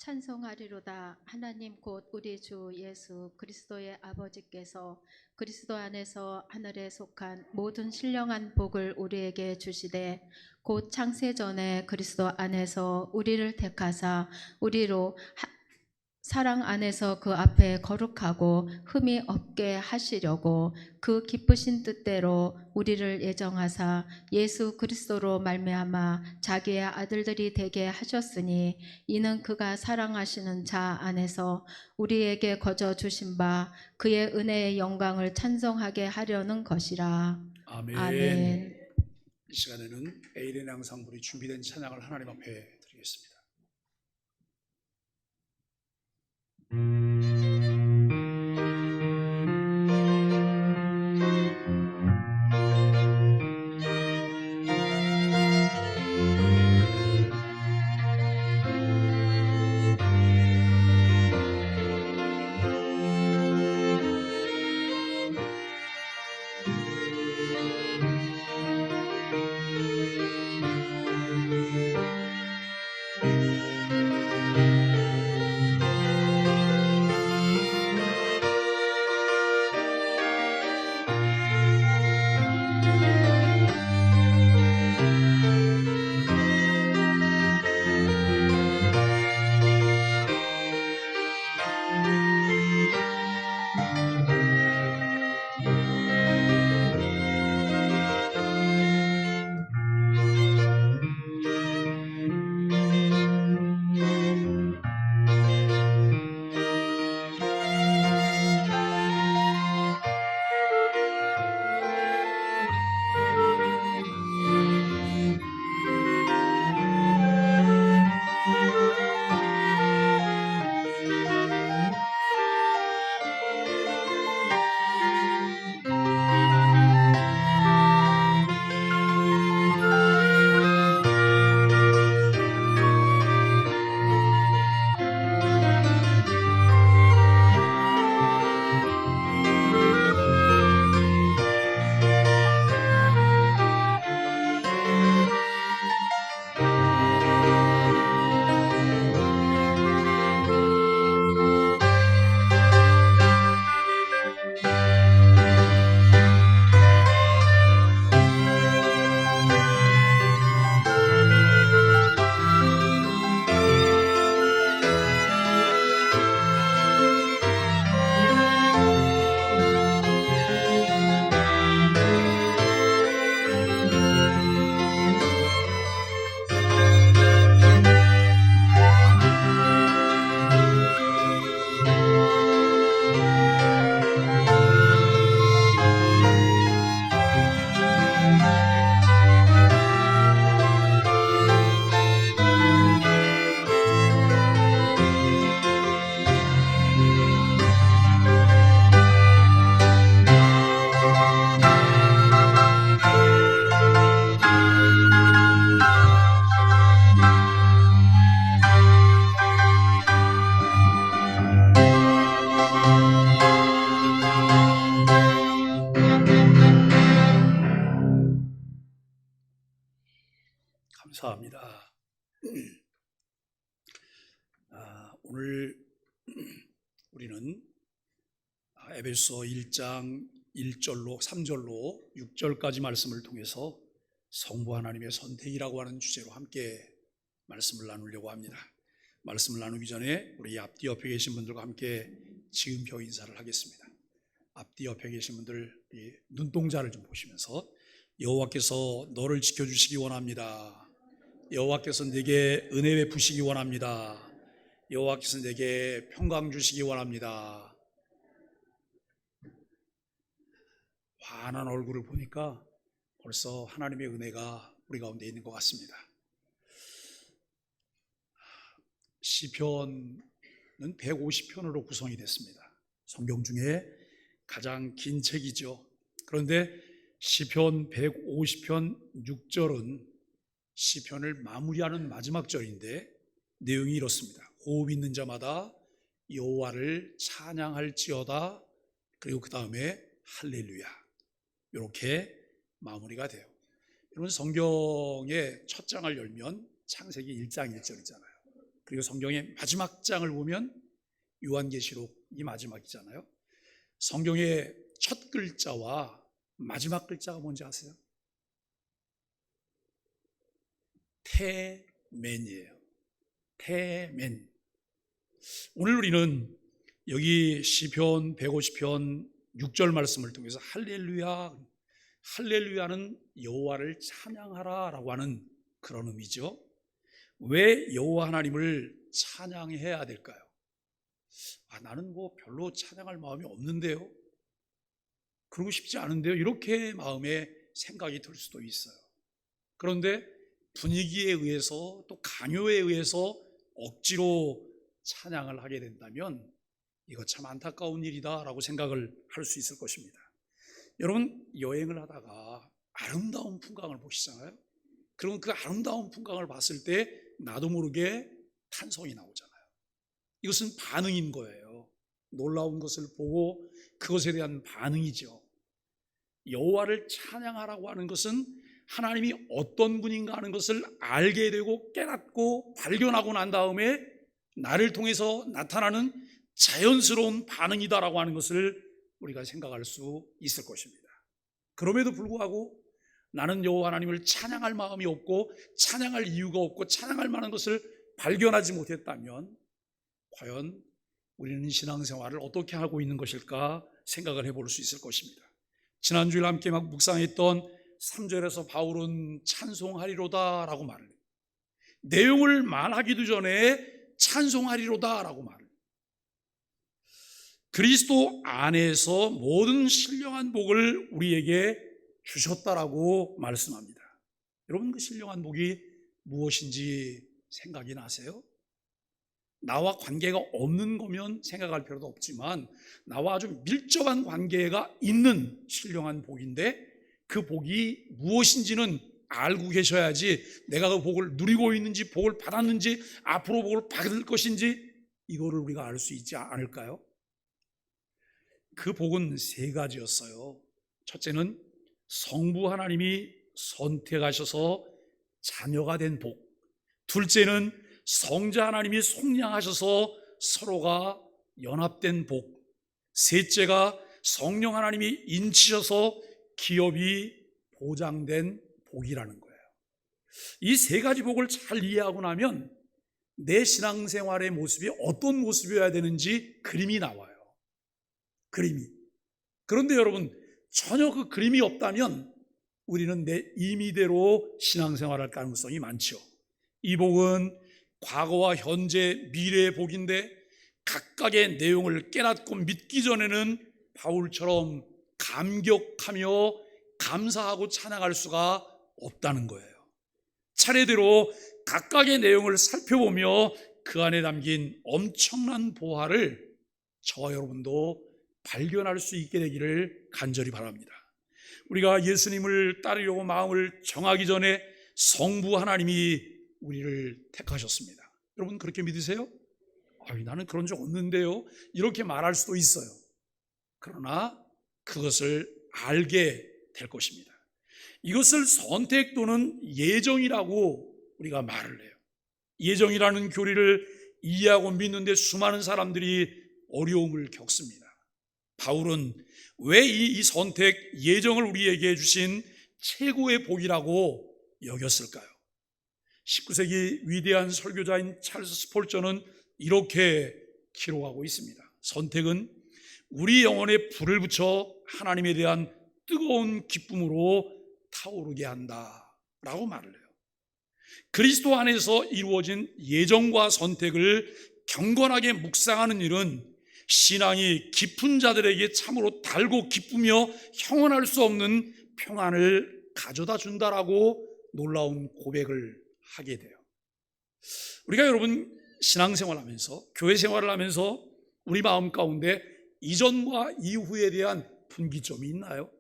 찬송하리로다. 하나님 곧 우리 주 예수 그리스도의 아버지께서 그리스도 안에서 하늘에 속한 모든 신령한 복을 우리에게 주시되 곧 창세 전에 그리스도 안에서 우리를 택하사 우리로 사랑 안에서 그 앞에 거룩하고 흠이 없게 하시려고 그 기쁘신 뜻대로 우리를 예정하사 예수 그리스도로 말미암아 자기의 아들들이 되게 하셨으니 이는 그가 사랑하시는 자 안에서 우리에게 거저 주신 바 그의 은혜의 영광을 찬송하게 하려는 것이라. 아멘. 아멘. 이 시간에는 에일의 양상불이 준비된 찬양을 하나님 앞에 드리겠습니다. 감사합니다. 오늘 우리는 에베소 1장 1절로 3절로 6절까지 말씀을 통해서 성부 하나님의 선택이라고 하는 주제로 함께 말씀을 나누려고 합니다. 말씀을 나누기 전에 우리 앞뒤 옆에 계신 분들과 함께 지음표 인사를 하겠습니다. 앞뒤 옆에 계신 분들 눈동자를 좀 보시면서 여호와께서 너를 지켜주시기 원합니다. 여호와께서 내게 은혜 베푸시기 원합니다. 여호와께서 내게 평강 주시기 원합니다. 환한 얼굴을 보니까 벌써 하나님의 은혜가 우리 가운데 있는 것 같습니다. 시편은 150편으로 구성이 됐습니다. 성경 중에 가장 긴 책이죠. 그런데 시편 150편 6절은 시편을 마무리하는 마지막 절인데 내용이 이렇습니다. 호흡 있는 자마다 여호와를 찬양할지어다. 그리고 그 다음에 할렐루야. 이렇게 마무리가 돼요. 여러분 성경의 첫 장을 열면 창세기 1장 1절이잖아요. 그리고 성경의 마지막 장을 보면 요한계시록이 마지막이잖아요. 성경의 첫 글자와 마지막 글자가 뭔지 아세요? 테멘이에요. 테멘. 오늘 우리는 여기 시편 150편 6절 말씀을 통해서 할렐루야, 할렐루야는 여호와를 찬양하라라고 하는 그런 의미죠. 왜 여호와 하나님을 찬양해야 될까요? 나는 뭐 별로 찬양할 마음이 없는데요, 그러고 싶지 않은데요, 이렇게 마음에 생각이 들 수도 있어요. 그런데 분위기에 의해서 또 강요에 의해서 억지로 찬양을 하게 된다면 이거 참 안타까운 일이다라고 생각을 할 수 있을 것입니다. 여러분, 여행을 하다가 아름다운 풍광을 보시잖아요. 그러면 그 아름다운 풍광을 봤을 때 나도 모르게 탄성이 나오잖아요. 이것은 반응인 거예요. 놀라운 것을 보고 그것에 대한 반응이죠. 여호와를 찬양하라고 하는 것은 하나님이 어떤 분인가 하는 것을 알게 되고 깨닫고 발견하고 난 다음에 나를 통해서 나타나는 자연스러운 반응이다라고 하는 것을 우리가 생각할 수 있을 것입니다. 그럼에도 불구하고 나는 여호와 하나님을 찬양할 마음이 없고 찬양할 이유가 없고 찬양할 만한 것을 발견하지 못했다면 과연 우리는 신앙생활을 어떻게 하고 있는 것일까 생각을 해볼 수 있을 것입니다. 지난주에 함께 막 묵상했던 3절에서 바울은 찬송하리로다 라고 말을 해요. 내용을 말하기도 전에 찬송하리로다 라고 말을 해요. 그리스도 안에서 모든 신령한 복을 우리에게 주셨다라고 말씀합니다. 여러분, 그 신령한 복이 무엇인지 생각이 나세요? 나와 관계가 없는 거면 생각할 필요도 없지만 나와 아주 밀접한 관계가 있는 신령한 복인데 그 복이 무엇인지는 알고 계셔야지 내가 그 복을 누리고 있는지 복을 받았는지 앞으로 복을 받을 것인지 이거를 우리가 알 수 있지 않을까요? 그 복은 세 가지였어요. 첫째는 성부 하나님이 선택하셔서 자녀가 된 복, 둘째는 성자 하나님이 속량하셔서 서로가 연합된 복, 셋째가 성령 하나님이 인치셔서 기업이 보장된 복이라는 거예요. 이 세 가지 복을 잘 이해하고 나면 내 신앙생활의 모습이 어떤 모습이어야 되는지 그림이 나와요. 그림이. 그런데 여러분, 전혀 그 그림이 없다면 우리는 내 임의대로 신앙생활할 가능성이 많죠. 이 복은 과거와 현재, 미래의 복인데 각각의 내용을 깨닫고 믿기 전에는 바울처럼 감격하며 감사하고 찬양할 수가 없다는 거예요. 차례대로 각각의 내용을 살펴보며 그 안에 담긴 엄청난 보화를 저와 여러분도 발견할 수 있게 되기를 간절히 바랍니다. 우리가 예수님을 따르려고 마음을 정하기 전에 성부 하나님이 우리를 택하셨습니다. 여러분, 그렇게 믿으세요? 나는 그런 적 없는데요, 이렇게 말할 수도 있어요. 그러나 그것을 알게 될 것입니다. 이것을 선택 또는 예정이라고 우리가 말을 해요. 예정이라는 교리를 이해하고 믿는데 수많은 사람들이 어려움을 겪습니다. 바울은 왜 이 선택, 예정을 우리에게 주신 최고의 복이라고 여겼을까요? 19세기 위대한 설교자인 찰스 스폴저는 이렇게 기록하고 있습니다. 선택은 우리 영혼에 불을 붙여 하나님에 대한 뜨거운 기쁨으로 타오르게 한다라고 말을 해요. 그리스도 안에서 이루어진 예정과 선택을 경건하게 묵상하는 일은 신앙이 깊은 자들에게 참으로 달고 기쁘며 형언할 수 없는 평안을 가져다 준다라고 놀라운 고백을 하게 돼요. 우리가 여러분 신앙생활하면서, 교회 생활을 하면서 우리 마음 가운데 이전과 이후에 대한 분기점이 있나요?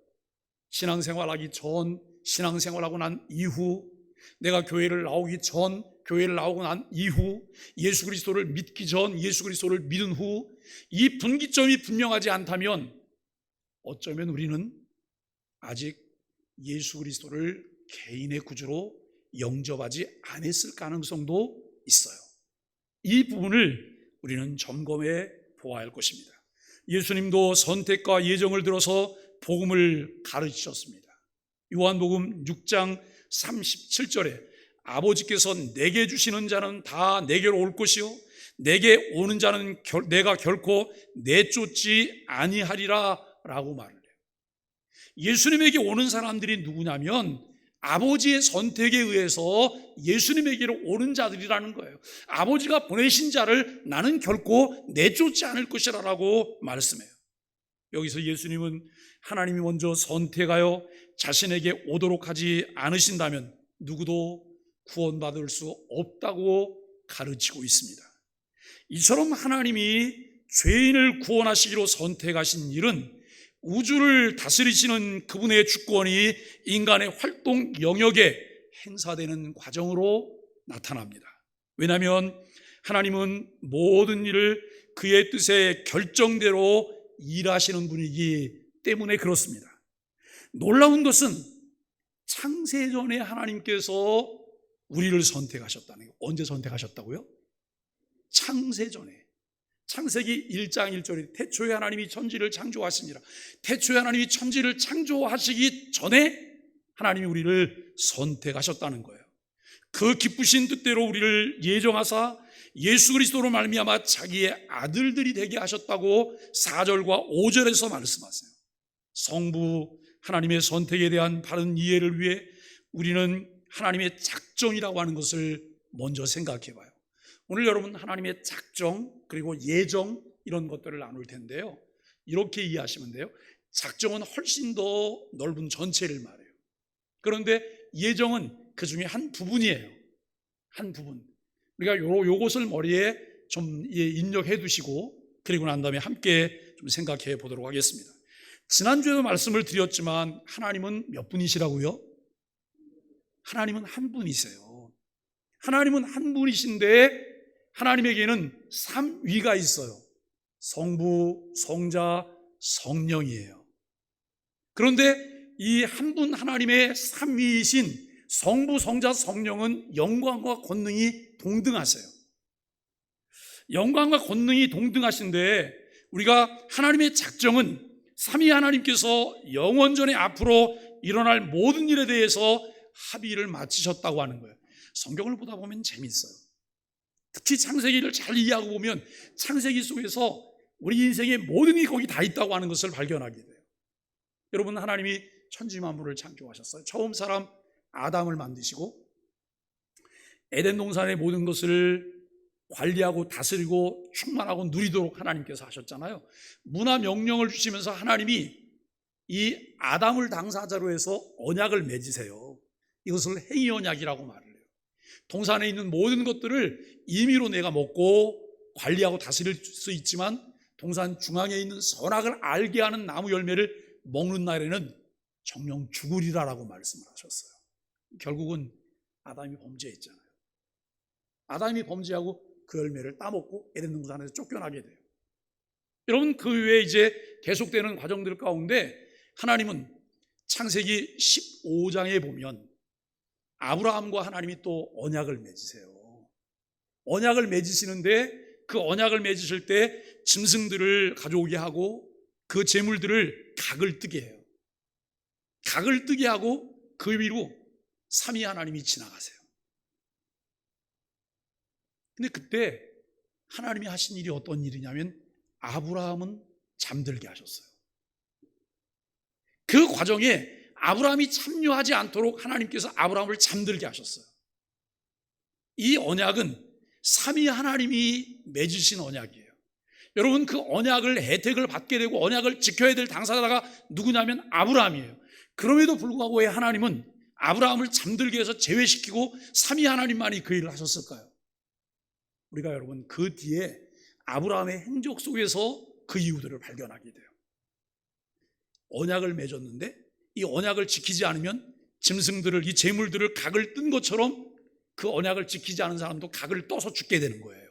신앙생활하기 전, 신앙생활하고 난 이후, 내가 교회를 나오기 전, 교회를 나오고 난 이후, 예수 그리스도를 믿기 전, 예수 그리스도를 믿은 후, 이 분기점이 분명하지 않다면 어쩌면 우리는 아직 예수 그리스도를 개인의 구주로 영접하지 않았을 가능성도 있어요. 이 부분을 우리는 점검해 보아야 할 것입니다. 예수님도 선택과 예정을 들어서 복음을 가르치셨습니다. 요한복음 6장 37절에 아버지께서 내게 주시는 자는 다 내게로 올 것이요 내게 오는 자는 내가 결코 내쫓지 아니하리라 라고 말을 해요. 예수님에게 오는 사람들이 누구냐면 아버지의 선택에 의해서 예수님에게로 오는 자들이라는 거예요. 아버지가 보내신 자를 나는 결코 내쫓지 않을 것이라 라고 말씀해요. 여기서 예수님은 하나님이 먼저 선택하여 자신에게 오도록 하지 않으신다면 누구도 구원받을 수 없다고 가르치고 있습니다. 이처럼 하나님이 죄인을 구원하시기로 선택하신 일은 우주를 다스리시는 그분의 주권이 인간의 활동 영역에 행사되는 과정으로 나타납니다. 왜냐하면 하나님은 모든 일을 그의 뜻의 결정대로 일하시는 분이기 때문에 그렇습니다. 놀라운 것은 창세전에 하나님께서 우리를 선택하셨다는 거예요. 언제 선택하셨다고요? 창세전에. 창세기 1장 1절에 태초에 하나님이 천지를 창조하시니라. 태초에 하나님이 천지를 창조하시기 전에 하나님이 우리를 선택하셨다는 거예요. 그 기쁘신 뜻대로 우리를 예정하사 예수 그리스도로 말미암아 자기의 아들들이 되게 하셨다고 4절과 5절에서 말씀하세요. 성부 하나님의 선택에 대한 바른 이해를 위해 우리는 하나님의 작정이라고 하는 것을 먼저 생각해 봐요. 오늘 여러분 하나님의 작정 그리고 예정 이런 것들을 나눌 텐데요. 이렇게 이해하시면 돼요. 작정은 훨씬 더 넓은 전체를 말해요. 그런데 예정은 그 중에 한 부분이에요. 한 부분. 우리가 요것을 머리에 좀 입력해 두시고 그리고 난 다음에 함께 좀 생각해 보도록 하겠습니다. 지난주에도 말씀을 드렸지만 하나님은 몇 분이시라고요? 하나님은 한 분이세요. 하나님은 한 분이신데 하나님에게는 3위가 있어요. 성부, 성자, 성령이에요. 그런데 이 한 분 하나님의 3위이신 성부, 성자, 성령은 영광과 권능이 동등하세요. 영광과 권능이 동등하신데 우리가 하나님의 작정은 3위 하나님께서 영원전에 앞으로 일어날 모든 일에 대해서 합의를 마치셨다고 하는 거예요. 성경을 보다 보면 재미있어요. 특히 창세기를 잘 이해하고 보면 창세기 속에서 우리 인생의 모든 일이 거기 다 있다고 하는 것을 발견하게 돼요. 여러분 하나님이 천지 만물을 창조하셨어요. 처음 사람 아담을 만드시고 에덴 동산의 모든 것을 관리하고 다스리고 충만하고 누리도록 하나님께서 하셨잖아요. 문화 명령을 주시면서 하나님이 이 아담을 당사자로 해서 언약을 맺으세요. 이것을 행위 언약이라고 말을 해요. 동산에 있는 모든 것들을 임의로 내가 먹고 관리하고 다스릴 수 있지만 동산 중앙에 있는 선악을 알게 하는 나무 열매를 먹는 날에는 정령 죽으리라라고 말씀을 하셨어요. 결국은 아담이 범죄했잖아요. 아담이 범죄하고 그 열매를 따먹고 에덴 동산에서 쫓겨나게 돼요. 여러분 그 외에 이제 계속되는 과정들 가운데 하나님은 창세기 15장에 보면 아브라함과 하나님이 또 언약을 맺으세요. 언약을 맺으시는데 그 언약을 맺으실 때 짐승들을 가져오게 하고 그 제물들을 각을 뜨게 해요. 각을 뜨게 하고 그 위로 삼위 하나님이 지나가세요. 근데 그때 하나님이 하신 일이 어떤 일이냐면 아브라함은 잠들게 하셨어요. 그 과정에 아브라함이 참여하지 않도록 하나님께서 아브라함을 잠들게 하셨어요. 이 언약은 삼위 하나님이 맺으신 언약이에요. 여러분 그 언약을 혜택을 받게 되고 언약을 지켜야 될 당사자가 누구냐면 아브라함이에요. 그럼에도 불구하고 왜 하나님은 아브라함을 잠들게 해서 제외시키고 삼위 하나님만이 그 일을 하셨을까요? 우리가 여러분 그 뒤에 아브라함의 행적 속에서 그 이유들을 발견하게 돼요. 언약을 맺었는데 이 언약을 지키지 않으면 짐승들을 이 제물들을 각을 뜬 것처럼 그 언약을 지키지 않은 사람도 각을 떠서 죽게 되는 거예요.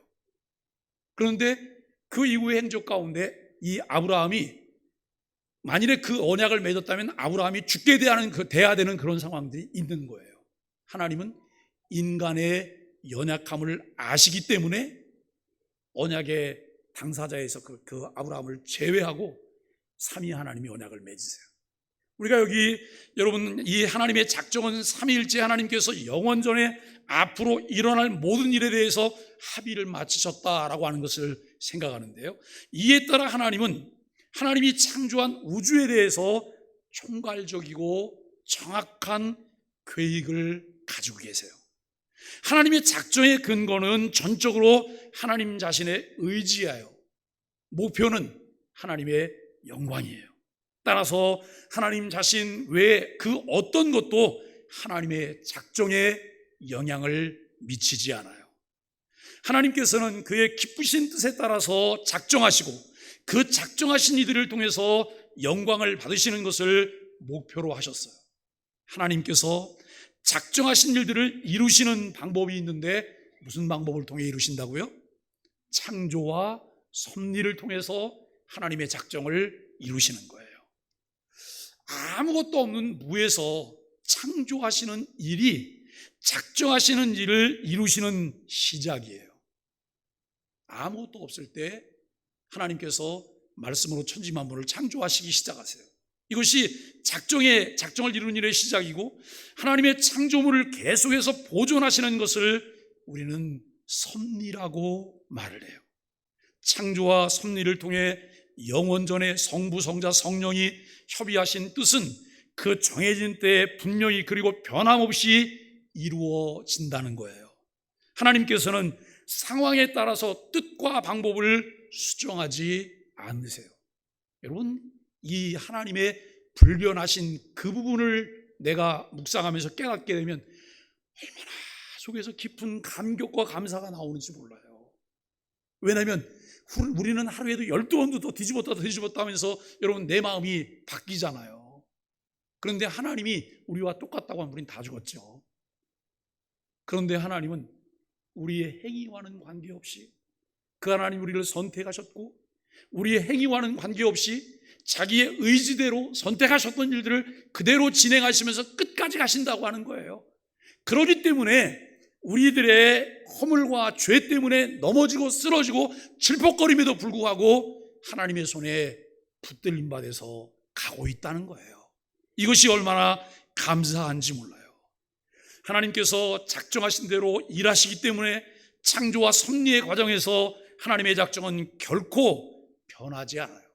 그런데 그 이후의 행적 가운데 이 아브라함이 만일에 그 언약을 맺었다면 아브라함이 죽게 돼야 되는 그런 상황들이 있는 거예요. 하나님은 인간의 연약함을 아시기 때문에 언약의 당사자에서 그 아브라함을 제외하고 삼위 하나님이 언약을 맺으세요. 우리가 여기 여러분 이 하나님의 작정은 삼위일체 하나님께서 영원전에 앞으로 일어날 모든 일에 대해서 합의를 마치셨다라고 하는 것을 생각하는데요, 이에 따라 하나님은 하나님이 창조한 우주에 대해서 총괄적이고 정확한 계획을 가지고 계세요. 하나님의 작정의 근거는 전적으로 하나님 자신의 의지예요. 목표는 하나님의 영광이에요. 따라서 하나님 자신 외에 그 어떤 것도 하나님의 작정에 영향을 미치지 않아요. 하나님께서는 그의 기쁘신 뜻에 따라서 작정하시고 그 작정하신 이들을 통해서 영광을 받으시는 것을 목표로 하셨어요. 하나님께서 작정하신 일들을 이루시는 방법이 있는데 무슨 방법을 통해 이루신다고요? 창조와 섭리를 통해서 하나님의 작정을 이루시는 거예요. 아무것도 없는 무에서 창조하시는 일이 작정하시는 일을 이루시는 시작이에요. 아무것도 없을 때 하나님께서 말씀으로 천지만물을 창조하시기 시작하세요. 이것이 작정을 이루는 일의 시작이고, 하나님의 창조물을 계속해서 보존하시는 것을 우리는 섭리라고 말을 해요. 창조와 섭리를 통해 영원전에 성부, 성자, 성령이 협의하신 뜻은 그 정해진 때에 분명히 그리고 변함없이 이루어진다는 거예요. 하나님께서는 상황에 따라서 뜻과 방법을 수정하지 않으세요. 여러분, 이 하나님의 불변하신 그 부분을 내가 묵상하면서 깨닫게 되면 얼마나 속에서 깊은 감격과 감사가 나오는지 몰라요. 왜냐하면 우리는 하루에도 12번도 더 뒤집었다 하면서 여러분 내 마음이 바뀌잖아요. 그런데 하나님이 우리와 똑같다고 하면 우리는 다 죽었죠. 그런데 하나님은 우리의 행위와는 관계없이 그 하나님 우리를 선택하셨고, 우리의 행위와는 관계없이 자기의 의지대로 선택하셨던 일들을 그대로 진행하시면서 끝까지 가신다고 하는 거예요. 그렇기 때문에 우리들의 허물과 죄 때문에 넘어지고 쓰러지고 질퍽거림에도 불구하고 하나님의 손에 붙들림 받아서 가고 있다는 거예요. 이것이 얼마나 감사한지 몰라요. 하나님께서 작정하신 대로 일하시기 때문에 창조와 섭리의 과정에서 하나님의 작정은 결코 변하지 않아요.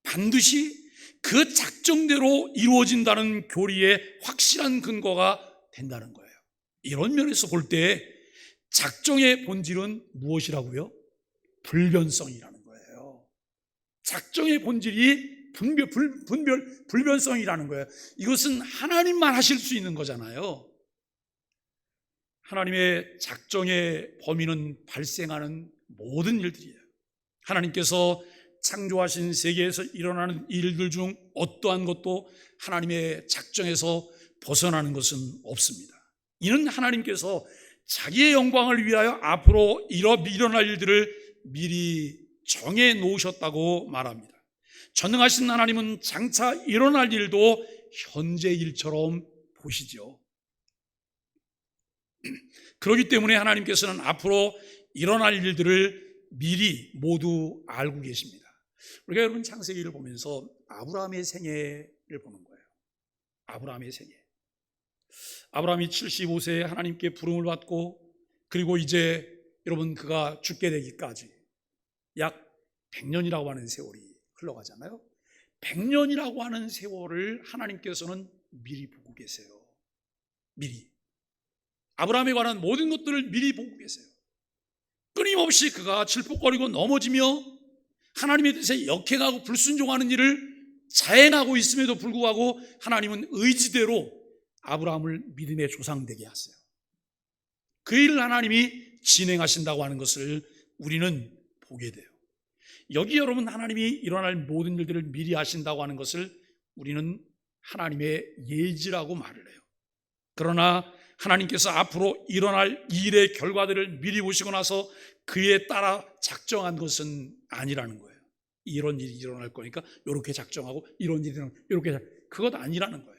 반드시 그 작정대로 이루어진다는 교리의 확실한 근거가 된다는 거예요. 이런 면에서 볼 때 작정의 본질은 무엇이라고요? 불변성이라는 거예요. 작정의 본질이 불변성이라는 거예요. 이것은 하나님만 하실 수 있는 거잖아요. 하나님의 작정의 범위는 발생하는 모든 일들이에요. 하나님께서 창조하신 세계에서 일어나는 일들 중 어떠한 것도 하나님의 작정에서 벗어나는 것은 없습니다. 이는 하나님께서 자기의 영광을 위하여 앞으로 일어날 일들을 미리 정해 놓으셨다고 말합니다. 전능하신 하나님은 장차 일어날 일도 현재 일처럼 보시죠. 그렇기 때문에 하나님께서는 앞으로 일어날 일들을 미리 모두 알고 계십니다. 우리가 여러분 창세기를 보면서 아브라함의 생애를 보는 거예요. 아브라함의 생애. 아브라함이 75세에 하나님께 부름을 받고, 그리고 이제 여러분 그가 죽게 되기까지 약 100년이라고 하는 세월이 흘러가잖아요. 100년이라고 하는 세월을 하나님께서는 미리 보고 계세요. 미리. 아브라함에 관한 모든 것들을 미리 보고 계세요. 끊임없이 그가 질퍽거리고 넘어지며 하나님의 뜻에 역행하고 불순종하는 일을 자행하고 있음에도 불구하고 하나님은 의지대로 아브라함을 믿음의 조상 되게 하세요. 그 일을 하나님이 진행하신다고 하는 것을 우리는 보게 돼요. 여기 여러분 하나님이 일어날 모든 일들을 미리 하신다고 하는 것을 우리는 하나님의 예지라고 말을 해요. 그러나 하나님께서 앞으로 일어날 일의 결과들을 미리 보시고 나서 그에 따라 작정한 것은 아니라는 거예요. 이런 일이 일어날 거니까 이렇게 작정하고, 이런 일이 일어나면 이렇게, 그것 아니라는 거예요.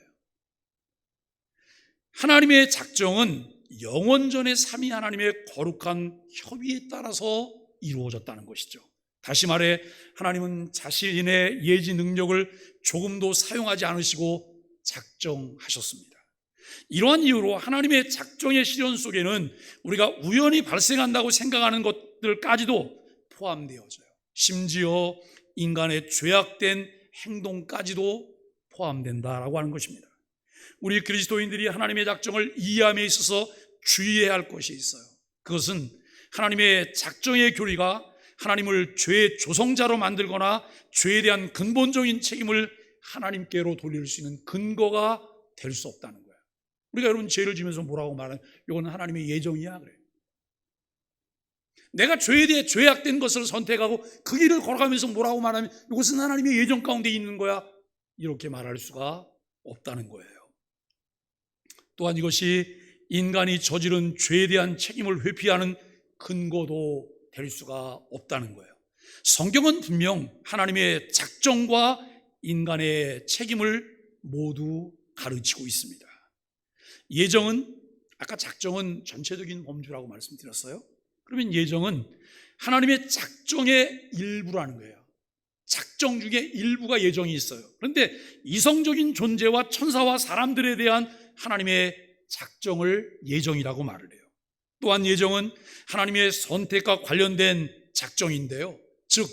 하나님의 작정은 영원전의 삼위 하나님의 거룩한 협의에 따라서 이루어졌다는 것이죠. 다시 말해 하나님은 자신의 예지 능력을 조금도 사용하지 않으시고 작정하셨습니다. 이러한 이유로 하나님의 작정의 실현 속에는 우리가 우연히 발생한다고 생각하는 것들까지도 포함되어져요. 심지어 인간의 죄악된 행동까지도 포함된다라고 하는 것입니다. 우리 그리스도인들이 하나님의 작정을 이해함에 있어서 주의해야 할 것이 있어요. 그것은 하나님의 작정의 교리가 하나님을 죄의 조성자로 만들거나 죄에 대한 근본적인 책임을 하나님께로 돌릴 수 있는 근거가 될 수 없다는 거예요. 우리가 여러분 죄를 지면서 뭐라고 말하는, 이건 하나님의 예정이야 그래요. 내가 죄에 대해 죄악된 것을 선택하고 그 길을 걸어가면서 뭐라고 말하면 이것은 하나님의 예정 가운데 있는 거야, 이렇게 말할 수가 없다는 거예요. 또한 이것이 인간이 저지른 죄에 대한 책임을 회피하는 근거도 될 수가 없다는 거예요. 성경은 분명 하나님의 작정과 인간의 책임을 모두 가르치고 있습니다. 예정은, 아까 작정은 전체적인 범주라고 말씀드렸어요. 그러면 예정은 하나님의 작정의 일부라는 거예요. 작정 중에 일부가 예정이 있어요. 그런데 이성적인 존재와 천사와 사람들에 대한 하나님의 작정을 예정이라고 말을 해요. 또한 예정은 하나님의 선택과 관련된 작정인데요, 즉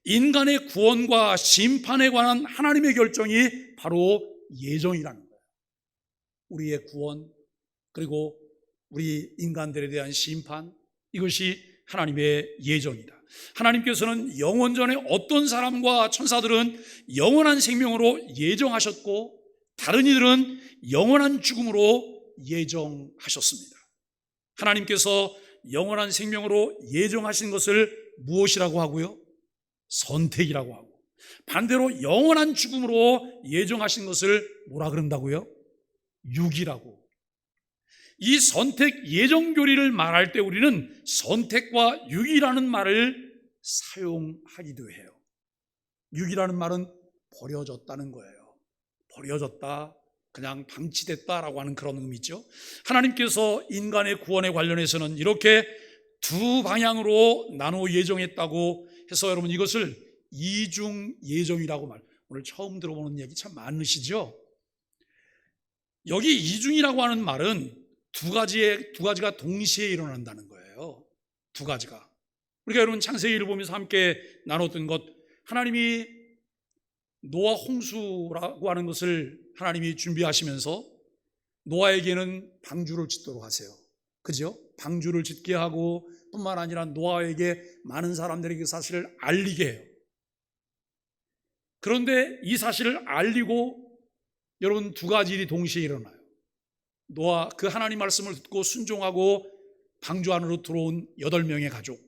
인간의 구원과 심판에 관한 하나님의 결정이 바로 예정이라는 거예요. 우리의 구원, 그리고 우리 인간들에 대한 심판, 이것이 하나님의 예정이다. 하나님께서는 영원전에 어떤 사람과 천사들은 영원한 생명으로 예정하셨고 다른 이들은 영원한 죽음으로 예정하셨습니다. 하나님께서 영원한 생명으로 예정하신 것을 무엇이라고 하고요? 선택이라고 하고, 반대로 영원한 죽음으로 예정하신 것을 뭐라 그런다고요? 육이라고. 이 선택 예정 교리를 말할 때 우리는 선택과 육이라는 말을 사용하기도 해요. 육이라는 말은 버려졌다는 거예요. 버려졌다, 그냥 방치됐다라고 하는 그런 의미죠. 하나님께서 인간의 구원에 관련해서는 이렇게 두 방향으로 나누어 예정했다고 해서 여러분 이것을 이중 예정이라고 오늘 처음 들어보는 얘기 참 많으시죠? 여기 이중이라고 하는 말은 두 가지가 동시에 일어난다는 거예요. 두 가지가. 우리가 여러분 창세기를 보면서 함께 나눴던 것, 하나님이 노아 홍수라고 하는 것을 하나님이 준비하시면서 노아에게는 방주를 짓도록 하세요. 그죠? 방주를 짓게 하고 뿐만 아니라 노아에게 많은 사람들에게 그 사실을 알리게 해요. 그런데 이 사실을 알리고 여러분 두 가지 일이 동시에 일어나요. 노아 그 하나님 말씀을 듣고 순종하고 방주 안으로 들어온 8명의 가족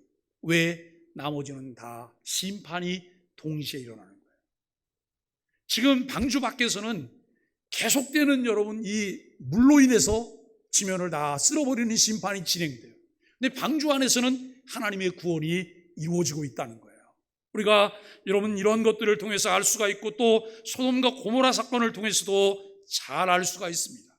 외에 나머지는 다 심판이 동시에 일어나는 거예요. 지금 방주 밖에서는 계속되는 여러분 이 물로 인해서 지면을 다 쓸어버리는 심판이 진행돼요. 근데 방주 안에서는 하나님의 구원이 이루어지고 있다는 거예요. 우리가 여러분 이런 것들을 통해서 알 수가 있고 또 소돔과 고모라 사건을 통해서도 잘 알 수가 있습니다.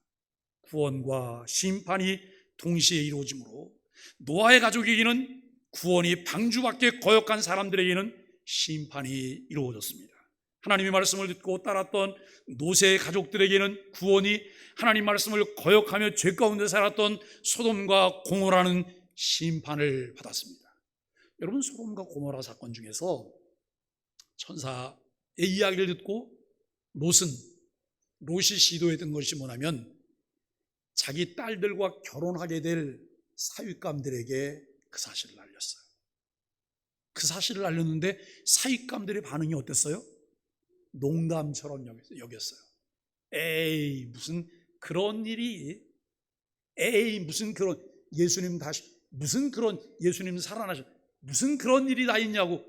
구원과 심판이 동시에 이루어지므로 노아의 가족에게는 구원이 방주 밖에 거역한 사람들에게는 심판이 이루어졌습니다. 하나님의 말씀을 듣고 따랐던 노세의 가족들에게는 구원이, 하나님 말씀을 거역하며 죄 가운데 살았던 소돔과 고모라는 심판을 받았습니다. 여러분 소돔과 고모라 사건 중에서 천사의 이야기를 듣고 롯이 시도했던 것이 뭐냐면 자기 딸들과 결혼하게 될 사윗감들에게 그 사실을 알렸어요. 그 사실을 알렸는데 사윗감들의 반응이 어땠어요? 농담처럼 여겼어요. 에이 무슨 그런 일이, 에이 무슨 그런 예수님 다시 무슨 그런 예수님 살아나셔 무슨 그런 일이 다 있냐고.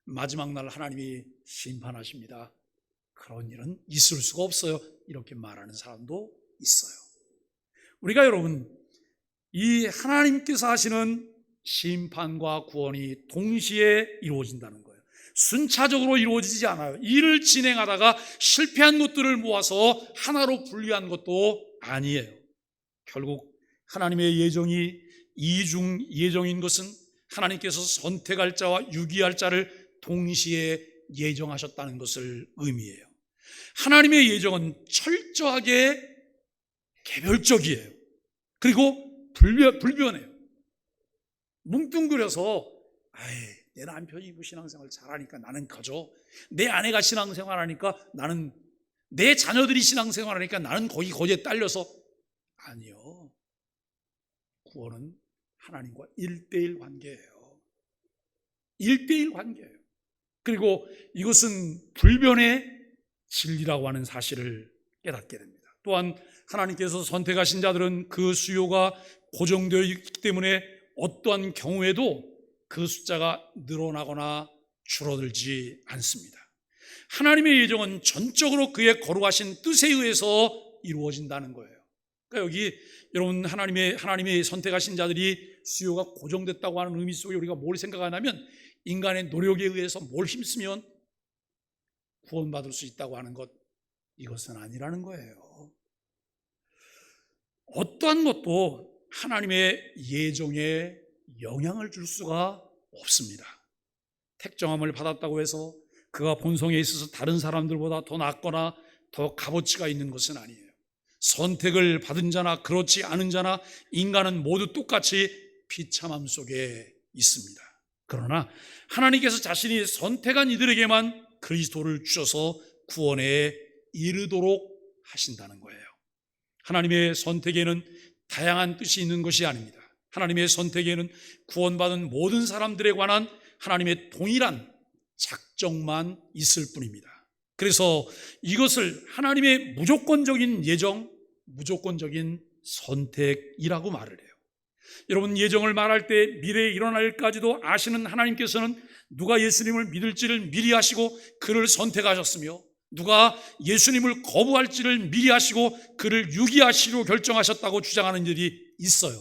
마지막 날 하나님이 심판하십니다. 그런 일은 있을 수가 없어요. 이렇게 말하는 사람도 있어요. 우리가 여러분 이 하나님께서 하시는 심판과 구원이 동시에 이루어진다는 거예요. 순차적으로 이루어지지 않아요. 일을 진행하다가 실패한 것들을 모아서 하나로 분리한 것도 아니에요. 결국 하나님의 예정이 이중 예정인 것은 하나님께서 선택할 자와 유기할 자를 동시에 예정하셨다는 것을 의미해요. 하나님의 예정은 철저하게 개별적이에요. 그리고 불변해요. 뭉뚱그려서 내 남편이 신앙생활 잘하니까 나는 거저, 내 아내가 신앙생활 하니까 나는, 내 자녀들이 신앙생활 하니까 나는 거기에 딸려서, 아니요. 구원은 하나님과 1:1 관계예요. 1:1 관계예요. 그리고 이것은 불변의 진리라고 하는 사실을 깨닫게 됩니다. 또한 하나님께서 선택하신 자들은 그 수요가 고정되어 있기 때문에 어떠한 경우에도 그 숫자가 늘어나거나 줄어들지 않습니다. 하나님의 예정은 전적으로 그의 거룩하신 뜻에 의해서 이루어진다는 거예요. 그러니까 여기 여러분, 하나님의 선택하신 자들이 수요가 고정됐다고 하는 의미 속에 우리가 뭘 생각하냐면, 인간의 노력에 의해서 뭘 힘쓰면 구원받을 수 있다고 하는 것, 이것은 아니라는 거예요. 어떠한 것도 하나님의 예정에 영향을 줄 수가 없습니다. 택정함을 받았다고 해서 그가 본성에 있어서 다른 사람들보다 더 낫거나 더 값어치가 있는 것은 아니에요. 선택을 받은 자나 그렇지 않은 자나 인간은 모두 똑같이 비참함 속에 있습니다. 그러나 하나님께서 자신이 선택한 이들에게만 그리스도를 주셔서 구원에 이르도록 하신다는 거예요. 하나님의 선택에는 다양한 뜻이 있는 것이 아닙니다. 하나님의 선택에는 구원받은 모든 사람들에 관한 하나님의 동일한 작정만 있을 뿐입니다. 그래서 이것을 하나님의 무조건적인 예정, 무조건적인 선택이라고 말을 해요. 여러분, 예정을 말할 때 미래에 일어날 일까지도 아시는 하나님께서는 누가 예수님을 믿을지를 미리 아시고 그를 선택하셨으며, 누가 예수님을 거부할지를 미리 아시고 그를 유기하시기로 결정하셨다고 주장하는 일이 있어요.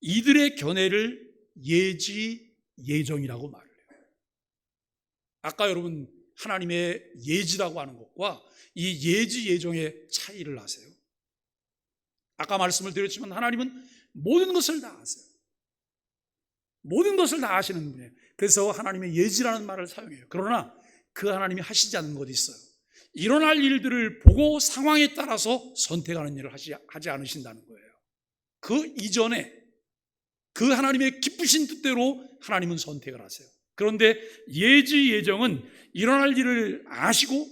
이들의 견해를 예지예정이라고 말을 해요. 아까 여러분, 하나님의 예지라고 하는 것과 이 예지예정의 차이를 아세요? 아까 말씀을 드렸지만 하나님은 모든 것을 다 아세요. 모든 것을 다 아시는 분이에요. 그래서 하나님의 예지라는 말을 사용해요. 그러나 그 하나님이 하시지 않는 것이 있어요. 일어날 일들을 보고 상황에 따라서 선택하는 일을 하지 않으신다는 거예요. 그 이전에 그 하나님의 기쁘신 뜻대로 하나님은 선택을 하세요. 그런데 예지예정은 일어날 일을 아시고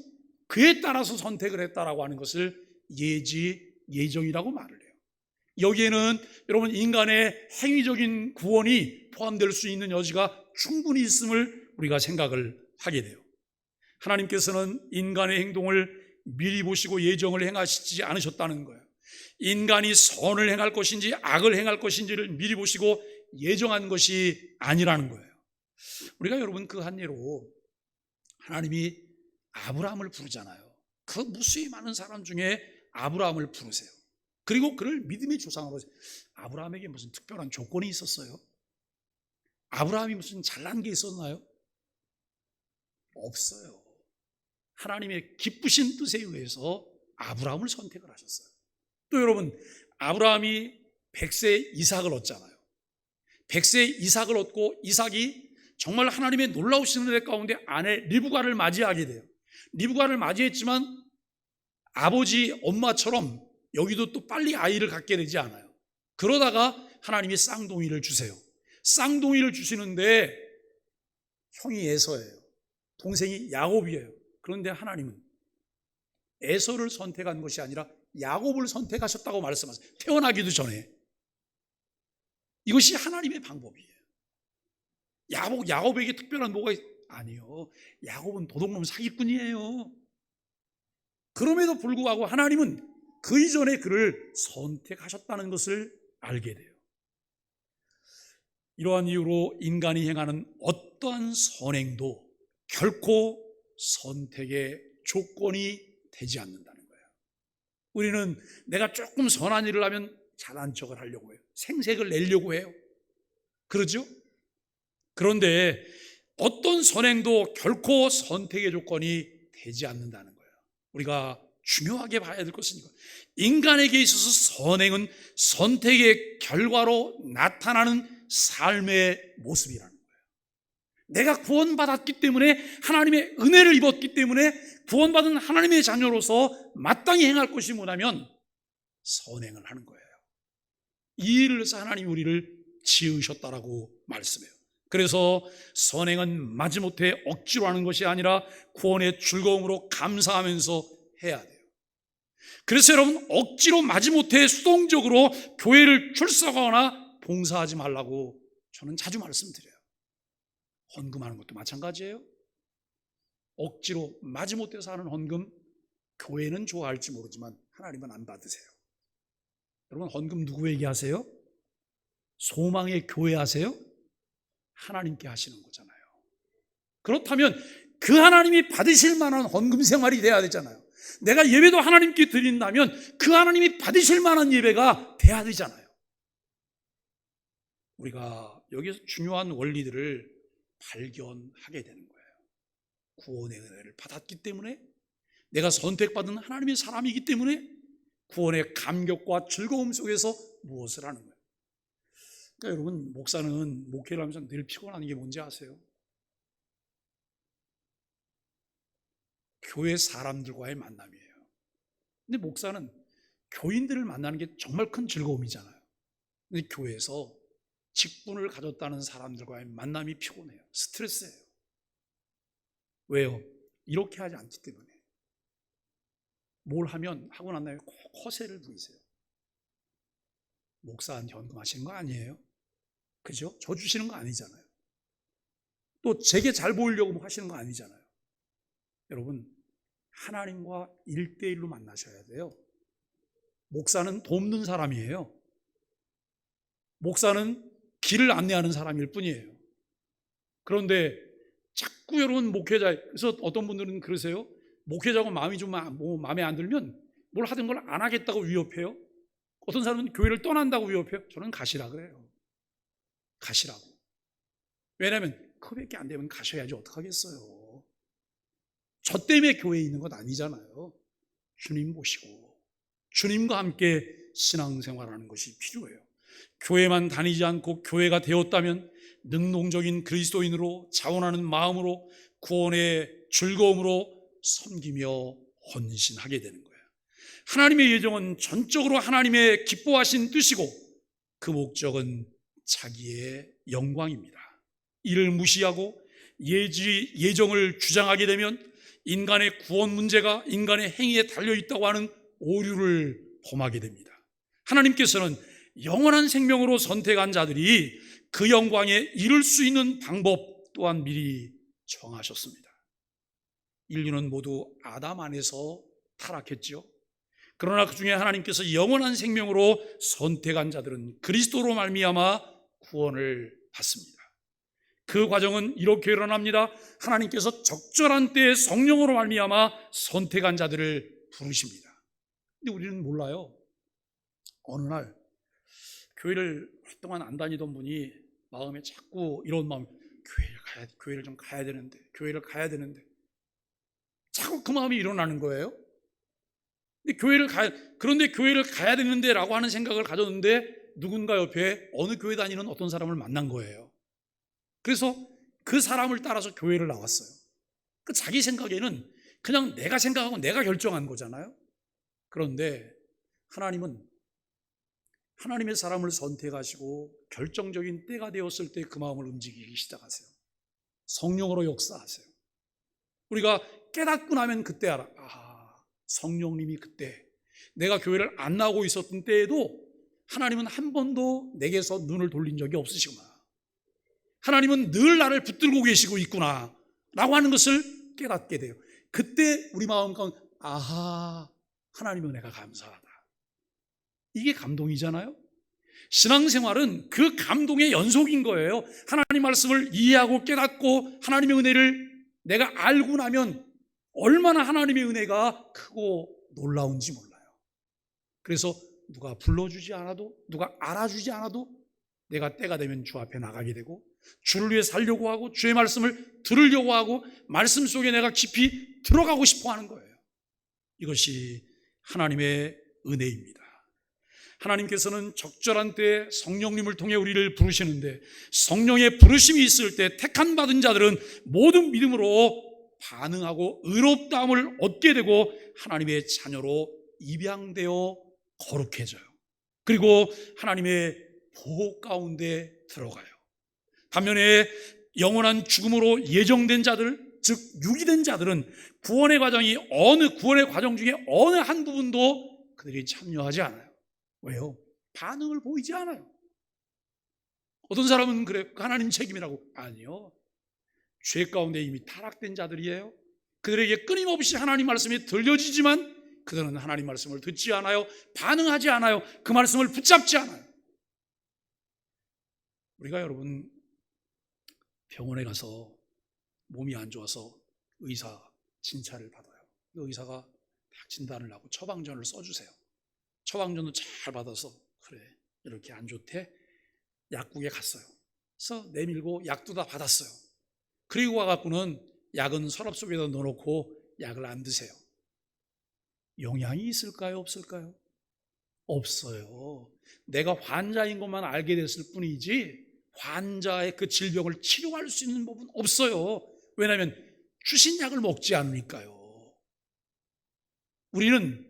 그에 따라서 선택을 했다라고 하는 것을 예지예정이라고 말을 해요. 여기에는 여러분, 인간의 행위적인 구원이 포함될 수 있는 여지가 충분히 있음을 우리가 생각을 하게 돼요. 하나님께서는 인간의 행동을 미리 보시고 예정을 행하시지 않으셨다는 거예요. 인간이 선을 행할 것인지 악을 행할 것인지를 미리 보시고 예정한 것이 아니라는 거예요. 우리가 여러분, 그 한 예로 하나님이 아브라함을 부르잖아요. 그 무수히 많은 사람 중에 아브라함을 부르세요. 그리고 그를 믿음의 조상으로. 아브라함에게 무슨 특별한 조건이 있었어요? 아브라함이 무슨 잘난 게 있었나요? 없어요. 하나님의 기쁘신 뜻에 의해서 아브라함을 선택을 하셨어요. 또 여러분, 아브라함이 100세 이삭을 얻잖아요. 100세 이삭을 얻고 이삭이 정말 하나님의 놀라우신 은혜 가운데 아내 리브가를 맞이하게 돼요. 리브가를 맞이했지만 아버지 엄마처럼 여기도 또 빨리 아이를 갖게 되지 않아요. 그러다가 하나님이 쌍둥이를 주세요. 쌍둥이를 주시는데 형이 에서예요. 동생이 야곱이에요. 그런데 하나님은 에서를 선택한 것이 아니라 야곱을 선택하셨다고 말씀하세요. 태어나기도 전에. 이것이 하나님의 방법이에요. 야곱에게 특별한 뭐가 아니요. 야곱은 도둑놈 사기꾼이에요. 그럼에도 불구하고 하나님은 그 이전에 그를 선택하셨다는 것을 알게 돼요. 이러한 이유로 인간이 행하는 어떠한 선행도 결코 선택의 조건이 되지 않는다는 거예요. 우리는 내가 조금 선한 일을 하면 잘난 척을 하려고 해요. 생색을 내려고 해요. 그러죠? 그런데 어떤 선행도 결코 선택의 조건이 되지 않는다는 거예요. 우리가 중요하게 봐야 될 것은 이거. 인간에게 있어서 선행은 선택의 결과로 나타나는 삶의 모습이라는 거예요. 내가 구원받았기 때문에, 하나님의 은혜를 입었기 때문에 구원받은 하나님의 자녀로서 마땅히 행할 것이 뭐냐면 선행을 하는 거예요. 이 일을 해서 하나님이 우리를 지으셨다라고 말씀해요. 그래서 선행은 마지못해 억지로 하는 것이 아니라 구원의 즐거움으로 감사하면서 해야 돼요. 그래서 여러분, 억지로 마지못해 수동적으로 교회를 출석하거나 봉사하지 말라고 저는 자주 말씀드려요. 헌금하는 것도 마찬가지예요. 억지로 마지못해서 하는 헌금, 교회는 좋아할지 모르지만 하나님은 안 받으세요. 여러분, 헌금 누구에게 하세요? 소망의 교회 하세요? 하나님께 하시는 거잖아요. 그렇다면 그 하나님이 받으실 만한 헌금 생활이 돼야 되잖아요. 내가 예배도 하나님께 드린다면 그 하나님이 받으실 만한 예배가 돼야 되잖아요. 우리가 여기서 중요한 원리들을 발견하게 되는 거예요. 구원의 은혜를 받았기 때문에, 내가 선택받은 하나님의 사람이기 때문에 구원의 감격과 즐거움 속에서 무엇을 하는 거예요. 그러니까 여러분, 목사는 목회를 하면서 늘 피곤한 게 뭔지 아세요? 교회 사람들과의 만남이에요. 근데 목사는 교인들을 만나는 게 정말 큰 즐거움이잖아요. 근데 교회에서 직분을 가졌다는 사람들과의 만남이 피곤해요. 스트레스예요. 왜요? 이렇게 하지 않기 때문에. 뭘 하면 하고 난 다음에 꼭 허세를 부리세요. 목사한테 헌금하시는 거 아니에요? 그죠? 저 주시는 거 아니잖아요. 또 제게 잘 보이려고 하시는 거 아니잖아요. 여러분, 하나님과 1대1로 만나셔야 돼요. 목사는 돕는 사람이에요. 목사는 길을 안내하는 사람일 뿐이에요. 그런데 자꾸 여러분, 목회자, 그래서 어떤 분들은 그러세요. 목회자가 마음이 좀 마음에 안 들면 뭘 하든 걸 안 하겠다고 위협해요. 어떤 사람은 교회를 떠난다고 위협해요. 저는 가시라 그래요. 가시라고. 왜냐하면 그거밖에 안 되면 가셔야지 어떡하겠어요. 저 때문에 교회에 있는 건 아니잖아요. 주님 보시고 주님과 함께 신앙생활하는 것이 필요해요. 교회만 다니지 않고 교회가 되었다면 능동적인 그리스도인으로 자원하는 마음으로 구원의 즐거움으로 섬기며 헌신하게 되는 거예요. 하나님의 예정은 전적으로 하나님의 기뻐하신 뜻이고 그 목적은 자기의 영광입니다. 이를 무시하고 예정을 주장하게 되면 인간의 구원 문제가 인간의 행위에 달려있다고 하는 오류를 범하게 됩니다. 하나님께서는 영원한 생명으로 선택한 자들이 그 영광에 이를 수 있는 방법 또한 미리 정하셨습니다. 인류는 모두 아담 안에서 타락했죠. 그러나 그 중에 하나님께서 영원한 생명으로 선택한 자들은 그리스도로 말미암아 구원을 받습니다. 그 과정은 이렇게 일어납니다. 하나님께서 적절한 때에 성령으로 말미암아 선택한 자들을 부르십니다. 근데 우리는 몰라요. 어느 날 교회를 활동한 안 다니던 분이 마음에 자꾸 이런 마음, 교회를 좀 가야 되는데, 교회를 가야 되는데, 자꾸 그 마음이 일어나는 거예요. 그런데 교회를 가야 되는데 라고 하는 생각을 가졌는데 누군가 옆에 어느 교회 다니는 어떤 사람을 만난 거예요. 그래서 그 사람을 따라서 교회를 나왔어요. 자기 생각에는 그냥 내가 생각하고 내가 결정한 거잖아요. 그런데 하나님은 하나님의 사람을 선택하시고 결정적인 때가 되었을 때 그 마음을 움직이기 시작하세요. 성령으로 역사하세요. 우리가 깨닫고 나면 그때 알아. 성령님이 그때 내가 교회를 안 나오고 있었던 때에도 하나님은 한 번도 내게서 눈을 돌린 적이 없으시구나. 하나님은 늘 나를 붙들고 계시고 있구나 라고 하는 것을 깨닫게 돼요. 그때 우리 마음 가운데 하나님의 은혜가 감사하다. 이게 감동이잖아요. 신앙생활은 그 감동의 연속인 거예요. 하나님 말씀을 이해하고 깨닫고 하나님의 은혜를 내가 알고 나면 얼마나 하나님의 은혜가 크고 놀라운지 몰라요. 그래서 누가 불러주지 않아도, 누가 알아주지 않아도 내가 때가 되면 주 앞에 나가게 되고 주를 위해 살려고 하고 주의 말씀을 들으려고 하고 말씀 속에 내가 깊이 들어가고 싶어 하는 거예요. 이것이 하나님의 은혜입니다. 하나님께서는 적절한 때에 성령님을 통해 우리를 부르시는데, 성령의 부르심이 있을 때 택한 받은 자들은 모든 믿음으로 반응하고 의롭다함을 얻게 되고 하나님의 자녀로 입양되어 거룩해져요. 그리고 하나님의 보호 가운데 들어가요. 반면에 영원한 죽음으로 예정된 자들, 즉 유기된 자들은 구원의 과정 중에 어느 한 부분도 그들이 참여하지 않아요. 왜요? 반응을 보이지 않아요. 어떤 사람은 그래, 하나님 책임이라고. 아니요, 죄 가운데 이미 타락된 자들이에요. 그들에게 끊임없이 하나님 말씀이 들려지지만 그들은 하나님 말씀을 듣지 않아요. 반응하지 않아요. 그 말씀을 붙잡지 않아요. 우리가 여러분 병원에 가서 몸이 안 좋아서 의사 진찰을 받아요. 그 의사가 딱 진단을 하고 처방전을 써주세요. 처방전도 잘 받아서, 그래 이렇게 안 좋대, 약국에 갔어요. 그래서 내밀고 약도 다 받았어요. 그리고 와갖고는 약은 서랍 속에다 넣어놓고 약을 안 드세요. 영향이 있을까요? 없을까요? 없어요. 내가 환자인 것만 알게 됐을 뿐이지 환자의 그 질병을 치료할 수 있는 법은 없어요. 왜냐하면 주신 약을 먹지 않으니까요. 우리는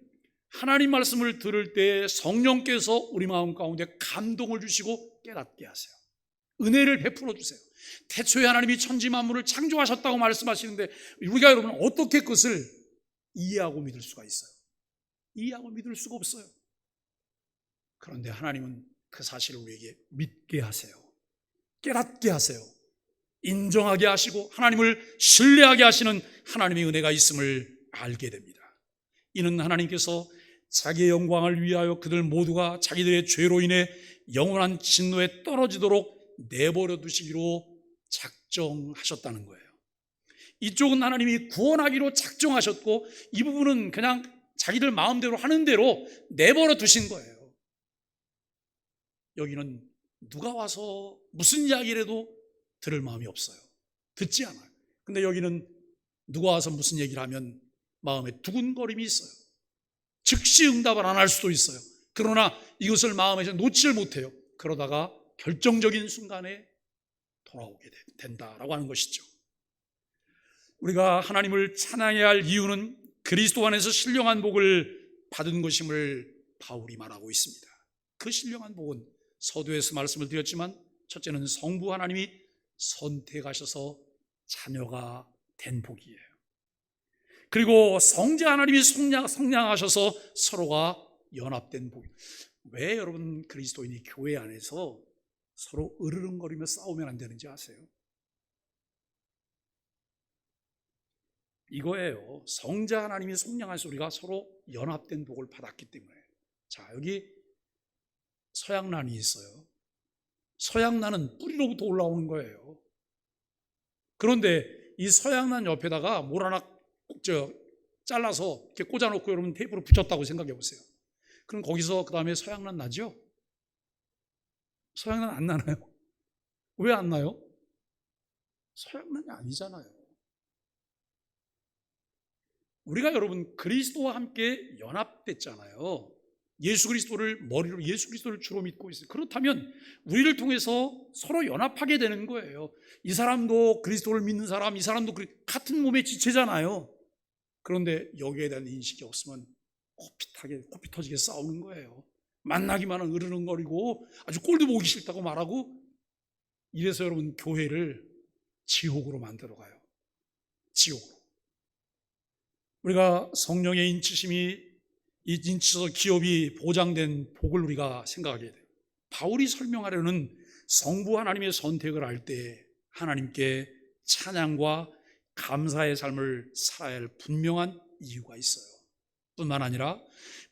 하나님 말씀을 들을 때 성령께서 우리 마음 가운데 감동을 주시고 깨닫게 하세요. 은혜를 베풀어 주세요. 태초에 하나님이 천지 만물을 창조하셨다고 말씀하시는데 우리가 여러분 어떻게 그것을 이해하고 믿을 수가 있어요? 이해하고 믿을 수가 없어요. 그런데 하나님은 그 사실을 우리에게 믿게 하세요. 깨닫게 하세요. 인정하게 하시고 하나님을 신뢰하게 하시는 하나님의 은혜가 있음을 알게 됩니다. 이는 하나님께서 자기의 영광을 위하여 그들 모두가 자기들의 죄로 인해 영원한 진노에 떨어지도록 내버려 두시기로 작정하셨다는 거예요. 이쪽은 하나님이 구원하기로 작정하셨고, 이 부분은 그냥 자기들 마음대로 하는 대로 내버려 두신 거예요. 여기는 누가 와서 무슨 이야기를 해도 들을 마음이 없어요. 듣지 않아요. 근데 여기는 누가 와서 무슨 얘기를 하면 마음에 두근거림이 있어요. 즉시 응답을 안 할 수도 있어요. 그러나 이것을 마음에서 놓지를 못해요. 그러다가 결정적인 순간에 돌아오게 된다라고 하는 것이죠. 우리가 하나님을 찬양해야 할 이유는 그리스도 안에서 신령한 복을 받은 것임을 바울이 말하고 있습니다. 그 신령한 복은 서두에서 말씀을 드렸지만, 첫째는 성부 하나님이 선택하셔서 자녀가 된 복이에요. 그리고 성자 하나님이 성량하셔서 서로가 연합된 복이에요. 왜 여러분 그리스도인이 교회 안에서 서로 으르렁거리며 싸우면 안 되는지 아세요? 이거예요. 성자 하나님이 성량하셔서 우리가 서로 연합된 복을 받았기 때문에. 자, 여기 서양란이 있어요. 서양란은 뿌리로부터 올라오는 거예요. 그런데 이 서양란 옆에다가 뭘 하나 잘라서 이렇게 꽂아놓고 여러분 테이프로 붙였다고 생각해 보세요. 그럼 거기서 그 다음에 서양란 나죠? 서양란 안 나나요? 왜 안 나요? 서양란이 아니잖아요. 우리가 여러분 그리스도와 함께 연합됐잖아요. 예수 그리스도를 머리로, 예수 그리스도를 주로 믿고 있어요. 그렇다면 우리를 통해서 서로 연합하게 되는 거예요. 이 사람도 그리스도를 믿는 사람, 이 사람도 같은 몸의 지체잖아요. 그런데 여기에 대한 인식이 없으면 코피 터지게 싸우는 거예요. 만나기만 하면 으르렁거리고 아주 꼴도 보기 싫다고 말하고, 이래서 여러분 교회를 지옥으로 만들어 가요. 지옥으로. 우리가 성령의 인치셔서 기업이 보장된 복을 우리가 생각하게 돼요. 바울이 설명하려는 성부 하나님의 선택을 할 때 하나님께 찬양과 감사의 삶을 살아야 할 분명한 이유가 있어요. 뿐만 아니라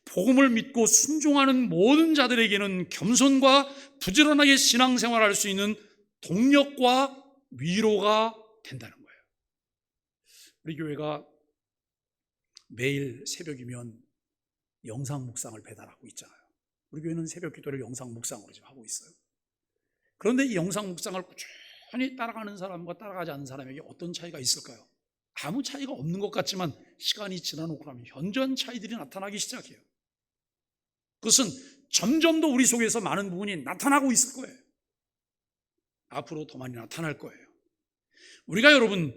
복음을 믿고 순종하는 모든 자들에게는 겸손과 부지런하게 신앙생활을 할 수 있는 동력과 위로가 된다는 거예요. 우리 교회가 매일 새벽이면 영상 묵상을 배달하고 있잖아요. 우리 교회는 새벽 기도를 영상 묵상으로 지금 하고 있어요. 그런데 이 영상 묵상을 꾸준히 따라가는 사람과 따라가지 않는 사람에게 어떤 차이가 있을까요? 아무 차이가 없는 것 같지만 시간이 지나놓고 나면 현저한 차이들이 나타나기 시작해요. 그것은 점점 더 우리 속에서 많은 부분이 나타나고 있을 거예요. 앞으로 더 많이 나타날 거예요. 우리가 여러분,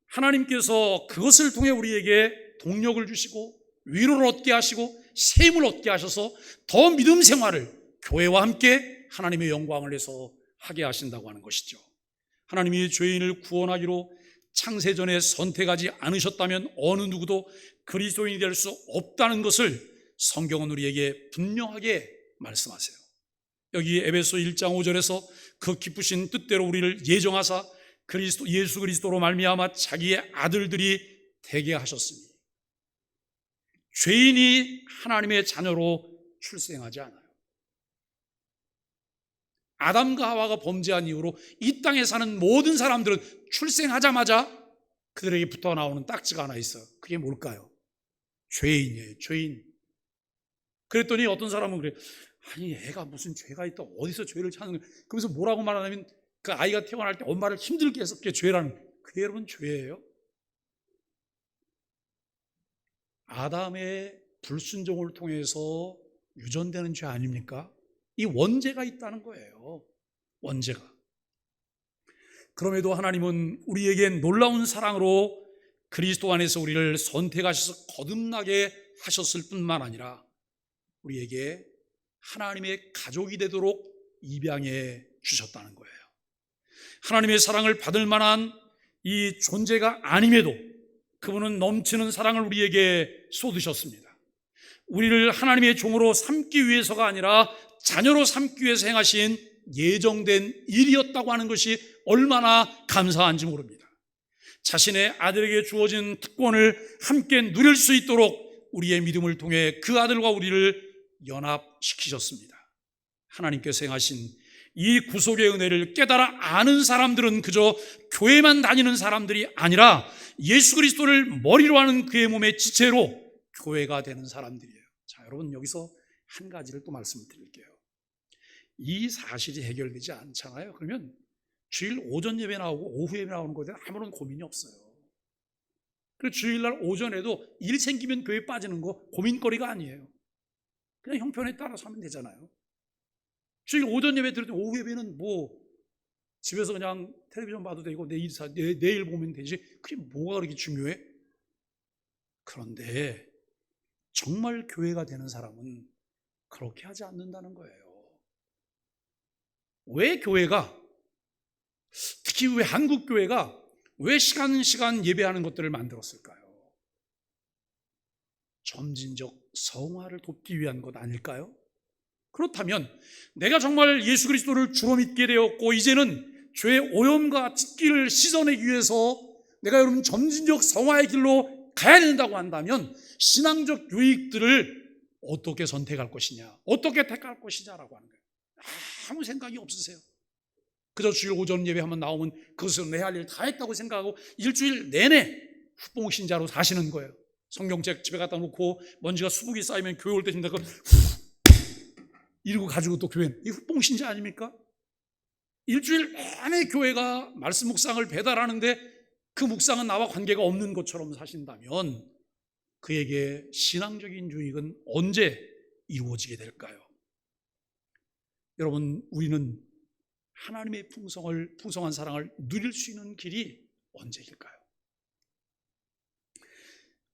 하나님께서 그것을 통해 우리에게 동력을 주시고 위로를 얻게 하시고 새 힘을 얻게 하셔서 더 믿음 생활을 교회와 함께 하나님의 영광을 내서 하게 하신다고 하는 것이죠. 하나님이 죄인을 구원하기로 창세전에 선택하지 않으셨다면 어느 누구도 그리스도인이 될 수 없다는 것을 성경은 우리에게 분명하게 말씀하세요. 여기 에베소 1장 5절에서 그 기쁘신 뜻대로 우리를 예정하사 예수 그리스도로 말미암아 자기의 아들들이 되게 하셨으니, 죄인이 하나님의 자녀로 출생하지 않아요. 아담과 하와가 범죄한 이후로 이 땅에 사는 모든 사람들은 출생하자마자 그들에게 붙어 나오는 딱지가 하나 있어요. 그게 뭘까요? 죄인이에요. 죄인. 그랬더니 어떤 사람은 그래, 아니 애가 무슨 죄가 있다, 어디서 죄를 찾는 거야. 그러면서 뭐라고 말하냐면 그 아이가 태어날 때 엄마를 힘들게 해서 그게 죄라는 거예요. 그게 여러분 죄예요? 아담의 불순종을 통해서 유전되는 죄 아닙니까? 이 원죄가 있다는 거예요. 원죄가. 그럼에도 하나님은 우리에게 놀라운 사랑으로 그리스도 안에서 우리를 선택하셔서 거듭나게 하셨을 뿐만 아니라 우리에게 하나님의 가족이 되도록 입양해 주셨다는 거예요. 하나님의 사랑을 받을 만한 이 존재가 아님에도 그분은 넘치는 사랑을 우리에게 쏟으셨습니다. 우리를 하나님의 종으로 삼기 위해서가 아니라 자녀로 삼기 위해서 행하신 예정된 일이었다고 하는 것이 얼마나 감사한지 모릅니다. 자신의 아들에게 주어진 특권을 함께 누릴 수 있도록 우리의 믿음을 통해 그 아들과 우리를 연합시키셨습니다. 하나님께서 행하신 이 구속의 은혜를 깨달아 아는 사람들은 그저 교회만 다니는 사람들이 아니라 예수 그리스도를 머리로 하는 그의 몸의 지체로 교회가 되는 사람들이에요. 자, 여러분 여기서 한 가지를 또 말씀을 드릴게요. 이 사실이 해결되지 않잖아요. 그러면 주일 오전 예배 나오고 오후 예배 나오는 것에 아무런 고민이 없어요. 그리고 주일날 오전에도 일 생기면 교회 빠지는 거 고민거리가 아니에요. 그냥 형편에 따라서 하면 되잖아요. 주일 오전 예배 들을 때 오후 예배는 뭐 집에서 그냥 텔레비전 봐도 되고 내일 보면 되지, 그게 뭐가 그렇게 중요해? 그런데 정말 교회가 되는 사람은 그렇게 하지 않는다는 거예요. 왜 교회가, 특히 왜 한국 교회가 왜 시간 예배하는 것들을 만들었을까요? 점진적 성화를 돕기 위한 것 아닐까요? 그렇다면 내가 정말 예수 그리스도를 주로 믿게 되었고 이제는 죄의 오염과 찢기를 씻어내기 위해서 내가 여러분 점진적 성화의 길로 가야 된다고 한다면 신앙적 유익들을 어떻게 선택할 것이냐, 어떻게 택할 것이냐라고 하는 거예요. 아무 생각이 없으세요. 그저 주일 오전 예배 한번 나오면 그것은 내 할 일 다 했다고 생각하고 일주일 내내 후봉신자로 사시는 거예요. 성경책 집에 갖다 놓고 먼지가 수북이 쌓이면 교회 올 때 진다 이러고 가지고 또 교회는 이 후봉신자 아닙니까? 일주일 내내 교회가 말씀 묵상을 배달하는데 그 묵상은 나와 관계가 없는 것처럼 사신다면 그에게 신앙적인 유익은 언제 이루어지게 될까요? 여러분, 우리는 하나님의 풍성한 사랑을 누릴 수 있는 길이 언제일까요?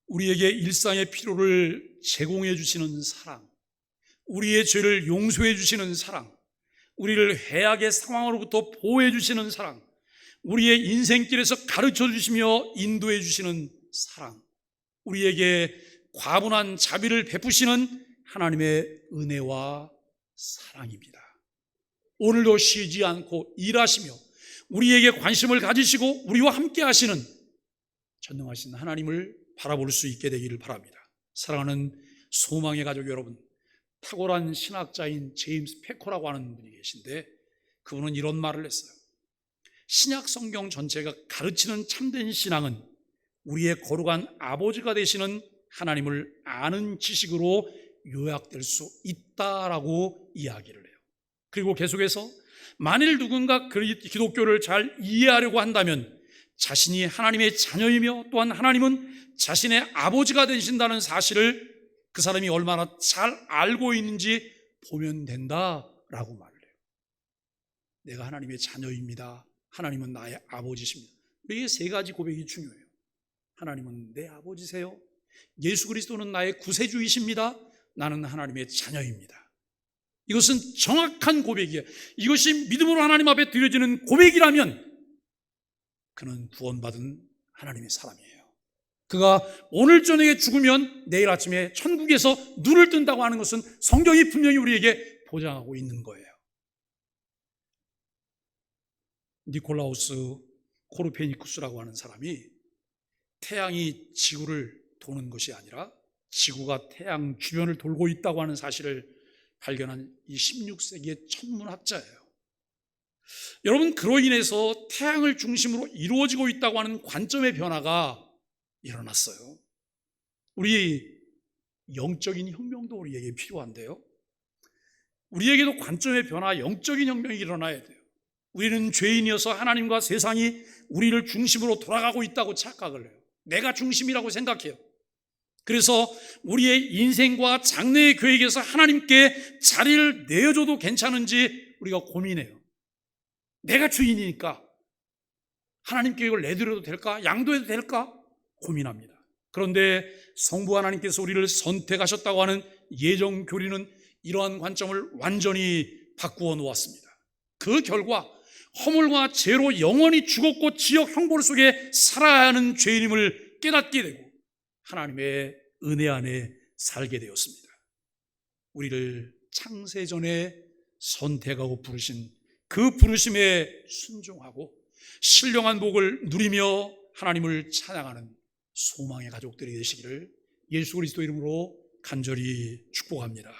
우리에게 일상의 필요를 제공해 주시는 사랑, 우리의 죄를 용서해 주시는 사랑, 우리를 해악의 상황으로부터 보호해 주시는 사랑, 우리의 인생길에서 가르쳐 주시며 인도해 주시는 사랑, 우리에게 과분한 자비를 베푸시는 하나님의 은혜와 사랑입니다. 오늘도 쉬지 않고 일하시며 우리에게 관심을 가지시고 우리와 함께 하시는 전능하신 하나님을 바라볼 수 있게 되기를 바랍니다. 사랑하는 소망의 가족 여러분, 탁월한 신학자인 제임스 페커라고 하는 분이 계신데 그분은 이런 말을 했어요. 신약 성경 전체가 가르치는 참된 신앙은 우리의 거룩한 아버지가 되시는 하나님을 아는 지식으로 요약될 수 있다라고 이야기를 해요. 그리고 계속해서 만일 누군가 기독교를 잘 이해하려고 한다면 자신이 하나님의 자녀이며 또한 하나님은 자신의 아버지가 되신다는 사실을 그 사람이 얼마나 잘 알고 있는지 보면 된다라고 말을 해요. 내가 하나님의 자녀입니다. 하나님은 나의 아버지십니다. 이게 세 가지 고백이 중요해요. 하나님은 내 아버지세요. 예수 그리스도는 나의 구세주이십니다. 나는 하나님의 자녀입니다. 이것은 정확한 고백이에요. 이것이 믿음으로 하나님 앞에 드려지는 고백이라면 그는 구원받은 하나님의 사람이에요. 그가 오늘 저녁에 죽으면 내일 아침에 천국에서 눈을 뜬다고 하는 것은 성경이 분명히 우리에게 보장하고 있는 거예요. 니콜라우스 코르페니쿠스라고 하는 사람이 태양이 지구를 도는 것이 아니라 지구가 태양 주변을 돌고 있다고 하는 사실을 발견한 이 16세기의 천문학자예요. 여러분, 그로 인해서 태양을 중심으로 이루어지고 있다고 하는 관점의 변화가 일어났어요. 우리 영적인 혁명도 우리에게 필요한데요. 우리에게도 관점의 변화, 영적인 혁명이 일어나야 돼요. 우리는 죄인이어서 하나님과 세상이 우리를 중심으로 돌아가고 있다고 착각을 해요. 내가 중심이라고 생각해요. 그래서 우리의 인생과 장래의 계획에서 하나님께 자리를 내어줘도 괜찮은지 우리가 고민해요. 내가 주인이니까 하나님 계획을 내드려도 될까? 양도해도 될까? 고민합니다. 그런데 성부 하나님께서 우리를 선택하셨다고 하는 예정 교리는 이러한 관점을 완전히 바꾸어 놓았습니다. 그 결과 허물과 죄로 영원히 죽었고 지옥 형벌 속에 살아야 하는 죄인임을 깨닫게 되고 하나님의 은혜 안에 살게 되었습니다. 우리를 창세전에 선택하고 부르신 그 부르심에 순종하고 신령한 복을 누리며 하나님을 찬양하는 소망의 가족들이 되시기를 예수 그리스도 이름으로 간절히 축복합니다.